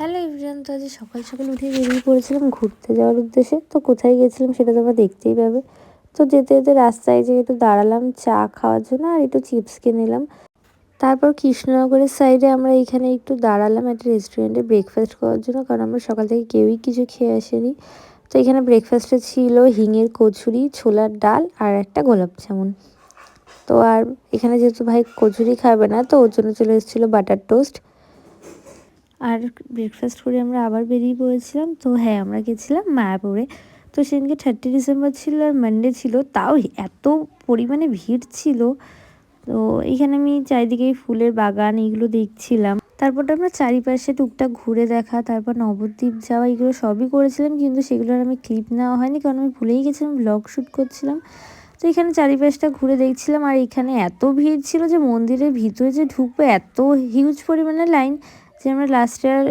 Hello everyone, তো আজ সকাল সকাল উঠে বেরিয়ে পড়েছিলাম ঘুরতে যাওয়ার উদ্দেশ্যে। তো কোথায় গেছিলাম সেটা তোমরা দেখতেই পাবে। তো যেতে যেতে রাস্তায় যে একটু দাঁড়ালাম চা খাওয়ার জন্য আর একটু চিপস কিনে নিলাম। তারপর কৃষ্ণনগরের সাইডে আমরা এখানে একটু দাঁড়ালাম একটা রেস্টুরেন্টে ব্রেকফাস্ট করার জন্য, কারণ আমরা সকাল থেকে কেউই কিছু খেয়ে আসেনি। তো এখানে ব্রেকফাস্টে ছিল হিঙের কচুরি, ছোলার ডাল আর একটা গোলাপ জামুন। তো আর এখানে যেহেতু ভাই কচুরি খাবে না, তো ওর জন্য চলে এসেছিলো বাটার টোস্ট। আর ব্রেকফাস্ট করে আমরা আবার বেরিয়ে পড়েছিলাম। তো হ্যাঁ, আমরা গেছিলাম মায়াপুরে। তো সেদিনকে 30 ডিসেম্বর ছিল আর মানডে ছিল, তাও এত পরিমাণে ভিড় ছিল। তো এইখানে আমি চারিদিকেই ফুলের বাগান এইগুলো দেখছিলাম। তারপর আমরা চারিপাশে টুকটাক ঘুরে দেখা, তারপর নবদ্বীপ যাওয়া, এগুলো সবই করেছিলাম, কিন্তু সেগুলোর আমি ক্লিপ নেওয়া হয়নি, কারণ আমি ভুলেই গেছিলাম ব্লগ শ্যুট করছিলাম। তো এখানে চারিপাশটা ঘুরে দেখছিলাম, আর এখানে এত ভিড় ছিল যে মন্দিরের ভিতরে যে ঢুকবো এত হিউজ পরিমাণে লাইন, যে আমরা লাস্টে আর